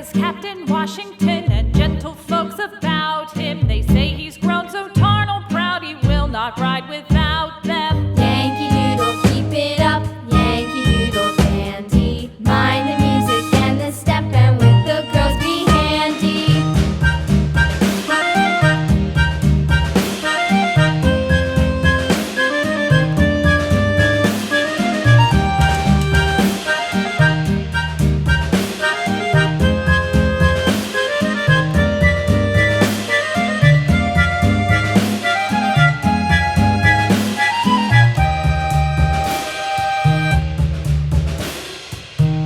was Captain Washington, and gentle folks about him. They say he's grown so tarnal proud he will not ride without them. Yankee Doodle, keep it up, Yankee Doodle dandy. Mind the music and the step, and with the girls be handy.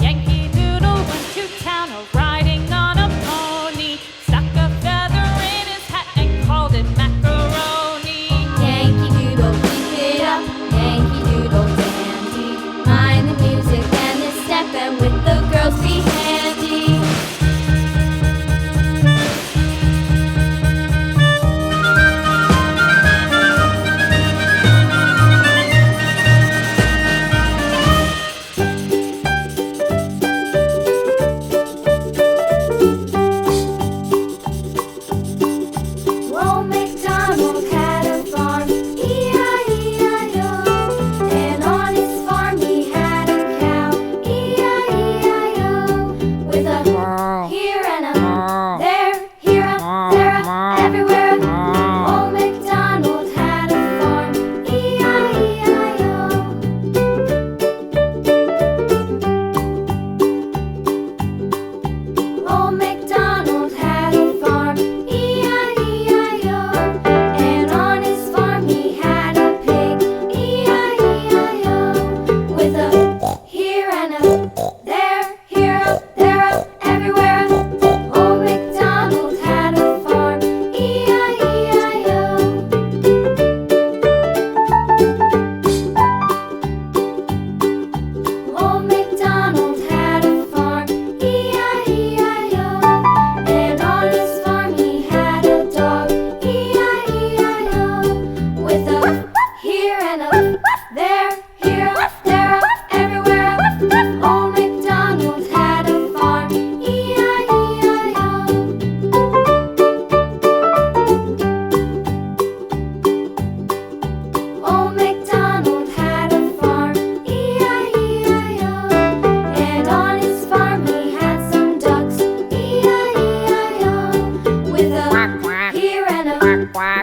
Yankee Doodle went to town riding on a pony, stuck a feather in his hat and called it macaroni. Yankee Doodle, keep it up, Yankee Doodle dandy. Mind the music and the step, and with the girls be handy. Old MacDonald had a farm, E-I-E-I-O. And on his farm he had a cow, E-I-E-I-O. With a here and a there, here a, there a, everywhere. Old MacDonald had a farm, E-I-E-I-O. Old MacDonald had a farm, E-I-E-I-O. And on his farm he had a pig, E-I-E-I-O. With a here and a there, here a, there a, everywhere. Old MacDonald had a farm, E-I-E-I-O. Old MacDonald had a farm, E-I-E-I-O. And on his farm he had a dog, E-I-E-I-O. With a here and a there, here a, there a, everywhere. Old MacDonald had a farm, E-I-E-I-O. Old MacDonald had a farm, E-I-E-I-O. And on his farm he had some ducks, E-I-E-I-O. With a here and a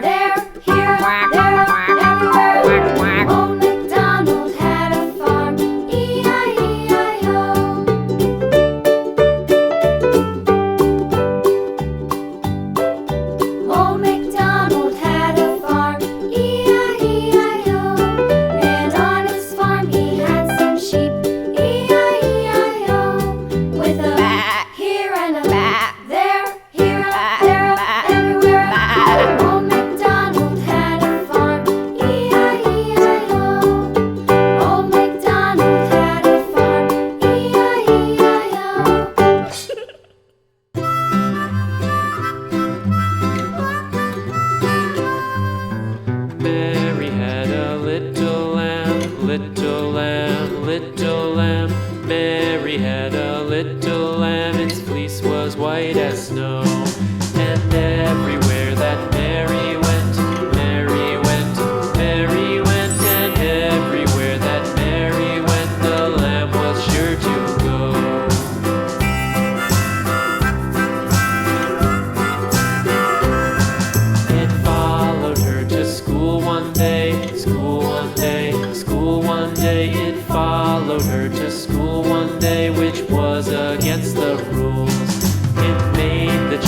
there, here a, there a, everywhere. Old MacDonald had a farm, E-I-E-I-O. Old MacDonald had a farm, E-I-E-I-O. And on his farm he had some sheep, E-I-E-I-O. With a here and a there, here a, there a, everywhere. Old MacDonald had a farm, E-I-E-I-O. Old MacDonald had a farm, E-I-E-I-O. Mary had a little lamb, little lamb, little lamb. Mary had a little lamb, its fleece was white as snow. And everywhere that Mary went, Mary went, Mary went. And everywhere that Mary went, the lamb was sure to go. It followed her to school one day, school one day, school one day. It followed her to school one day, which was against the rules. It made the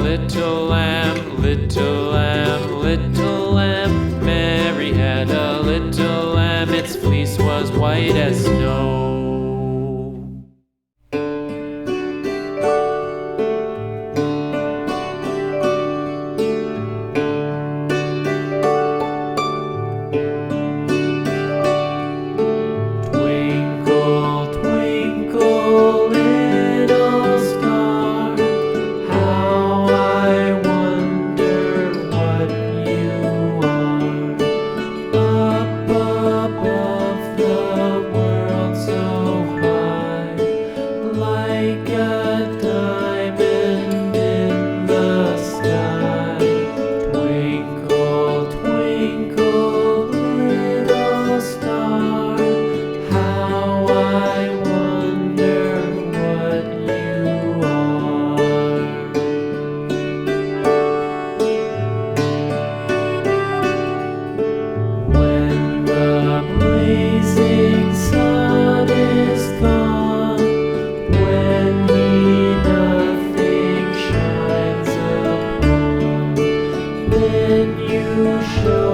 little lamb, little lamb, little lamb. Mary had a little lamb, its fleece was white as snow. Twinkle, twinkle, little star, how I wonder what you are. Up above the world so high, like a diamond in the sky. Twinkle, twinkle, little star, how I wonder what you are. When the blazing sun is gone, when he nothing shines upon, then you show